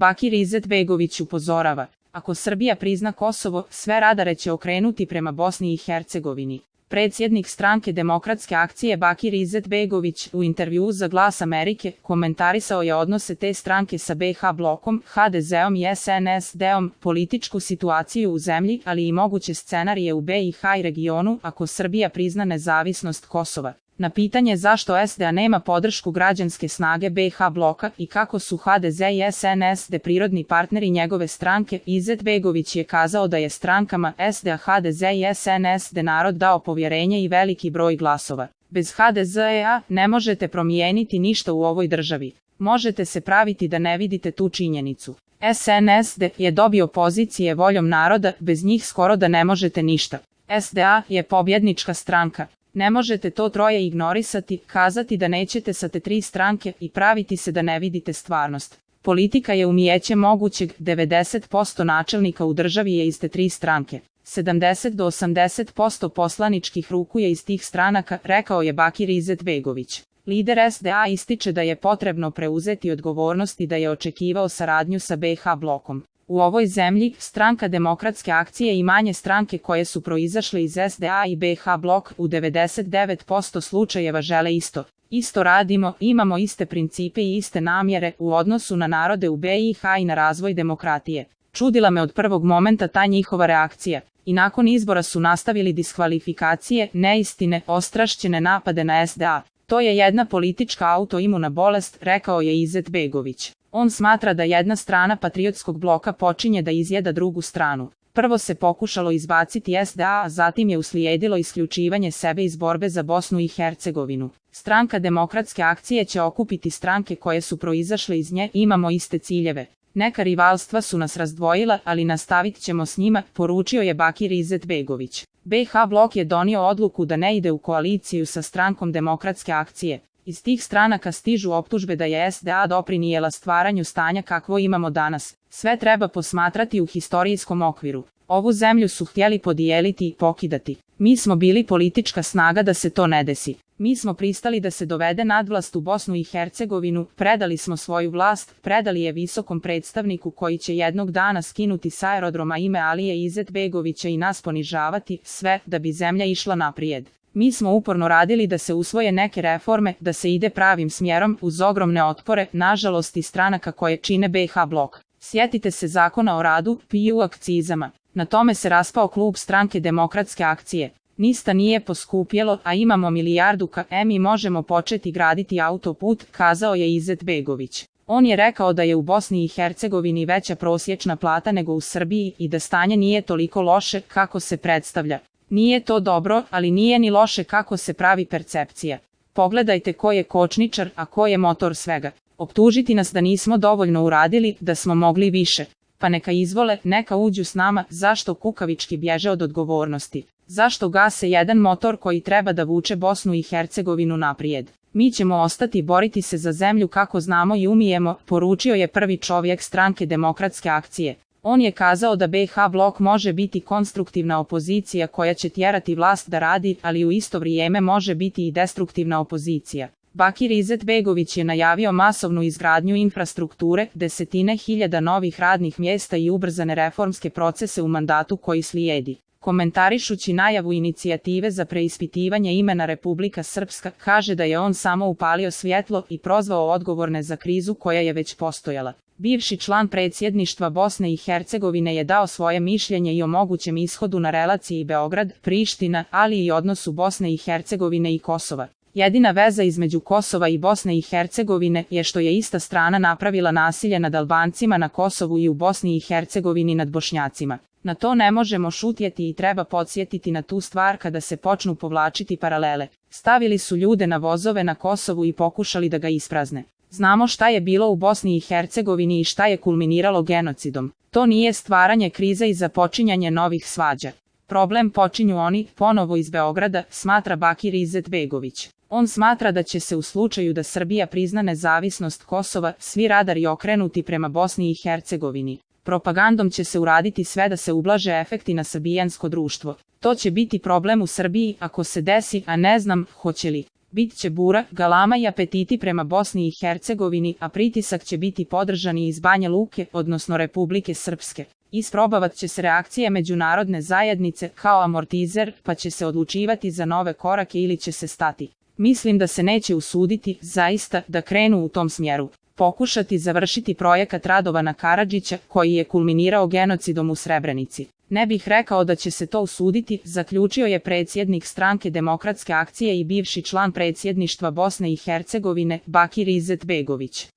Bakir Izetbegović upozorava, ako Srbija prizna Kosovo, sve radare će okrenuti prema Bosni i Hercegovini. Predsjednik stranke Demokratske akcije Bakir Izetbegović u intervjuu za Glas Amerike komentarisao je odnose te stranke sa BiH blokom, HDZ-om i SNSD-om, političku situaciju u zemlji, ali i moguće scenarije u BiH i regionu ako Srbija prizna nezavisnost Kosova. Na pitanje zašto SDA nema podršku građanske snage BiH bloka i kako su HDZ i SNSD prirodni partneri njegove stranke, Izetbegović je kazao da je strankama SDA, HDZ i SNSD narod dao povjerenje i veliki broj glasova. Bez HDZ-a ne možete promijeniti ništa u ovoj državi. Možete se praviti da ne vidite tu činjenicu. SNSD je dobio pozicije voljom naroda, bez njih skoro da ne možete ništa. SDA je pobjednička stranka. Ne možete to troje ignorisati, kazati da nećete sa te tri stranke i praviti se da ne vidite stvarnost. Politika je umijeće mogućeg, 90% načelnika u državi je iz te tri stranke. 70 do 80% poslaničkih ruku je iz tih stranaka, rekao je Bakir Izetbegović. Lider SDA ističe da je potrebno preuzeti odgovornost i da je očekivao saradnju sa BiH blokom. U ovoj zemlji, stranka Demokratske akcije i manje stranke koje su proizašle iz SDA i BiH blok u 99% slučajeva žele isto. Isto radimo, imamo iste principe i iste namjere u odnosu na narode u BiH i na razvoj demokratije. Čudila me od prvog momenta ta njihova reakcija. I nakon izbora su nastavili diskvalifikacije, neistine, ostrašćene napade na SDA. To je jedna politička autoimuna bolest, rekao je Izetbegović. On smatra da jedna strana patriotskog bloka počinje da izjeda drugu stranu. Prvo se pokušalo izbaciti SDA, a zatim je uslijedilo isključivanje sebe iz borbe za Bosnu i Hercegovinu. Stranka Demokratske akcije će okupiti stranke koje su proizašle iz nje, imamo iste ciljeve. Neka rivalstva su nas razdvojila, ali nastavit ćemo s njima, poručio je Bakir Izetbegović. BiH blok je donio odluku da ne ide u koaliciju sa strankom Demokratske akcije. Iz tih stranaka stižu optužbe da je SDA doprinijela stvaranju stanja kakvo imamo danas. Sve treba posmatrati u historijskom okviru. Ovu zemlju su htjeli podijeliti i pokidati. Mi smo bili politička snaga da se to ne desi. Mi smo pristali da se dovede nadvlast u Bosnu i Hercegovinu, predali smo svoju vlast, predali je visokom predstavniku koji će jednog dana skinuti s aerodroma ime Alije Izetbegovića i nas ponižavati, sve da bi zemlja išla naprijed. Mi smo uporno radili da se usvoje neke reforme, da se ide pravim smjerom uz ogromne otpore, nažalost i stranaka koje čine BiH blok. Sjetite se Zakona o radu, PIU akcizama. Na tome se raspao klub stranke Demokratske akcije. Ništa nije poskupjelo, a imamo milijardu i možemo početi graditi autoput, kazao je Izetbegović. On je rekao da je u Bosni i Hercegovini veća prosječna plata nego u Srbiji i da stanje nije toliko loše kako se predstavlja. Nije to dobro, ali nije ni loše kako se pravi percepcija. Pogledajte ko je kočničar, a ko je motor svega. Optužiti nas da nismo dovoljno uradili, da smo mogli više. Pa neka izvole, neka uđu s nama, zašto kukavički bježe od odgovornosti? Zašto gase jedan motor koji treba da vuče Bosnu i Hercegovinu naprijed? Mi ćemo ostati boriti se za zemlju kako znamo i umijemo, poručio je prvi čovjek stranke Demokratske akcije. On je kazao da BiH blok može biti konstruktivna opozicija koja će tjerati vlast da radi, ali u isto vrijeme može biti i destruktivna opozicija. Bakir Izetbegović je najavio masovnu izgradnju infrastrukture, desetine hiljada novih radnih mjesta i ubrzane reformske procese u mandatu koji slijedi. Komentarišući najavu inicijative za preispitivanje imena Republika Srpska, kaže da je on samo upalio svjetlo i prozvao odgovorne za krizu koja je već postojala. Bivši član predsjedništva Bosne i Hercegovine je dao svoje mišljenje i o mogućem ishodu na relaciji Beograd-Priština, ali i odnosu Bosne i Hercegovine i Kosova. Jedina veza između Kosova i Bosne i Hercegovine je što je ista strana napravila nasilje nad Albancima na Kosovu i u Bosni i Hercegovini nad Bošnjacima. Na to ne možemo šutjeti i treba podsjetiti na tu stvar kada se počnu povlačiti paralele. Stavili su ljude na vozove na Kosovu i pokušali da ga isprazne. Znamo šta je bilo u Bosni i Hercegovini i šta je kulminiralo genocidom. To nije stvaranje krize i započinjanje novih svađa. Problem počinju oni, ponovo iz Beograda, smatra Bakir Izetbegović. On smatra da će se u slučaju da Srbija prizna nezavisnost Kosova, svi radari okrenuti prema Bosni i Hercegovini. Propagandom će se uraditi sve da se ublaže efekti na srbijansko društvo. To će biti problem u Srbiji ako se desi, a ne znam, hoće li. Bit će bura, galama i apetiti prema Bosni i Hercegovini, a pritisak će biti podržan i iz Banja Luke, odnosno Republike Srpske. Isprobavat će se reakcije međunarodne zajednice kao amortizer, pa će se odlučivati za nove korake ili će se stati. Mislim da se neće usuditi, zaista, da krenu u tom smjeru. Pokušati završiti projekat Radovana Karadžića, koji je kulminirao genocidom u Srebrenici. Ne bih rekao da će se to usuditi, zaključio je predsjednik stranke Demokratske akcije i bivši član predsjedništva Bosne i Hercegovine, Bakir Izetbegović.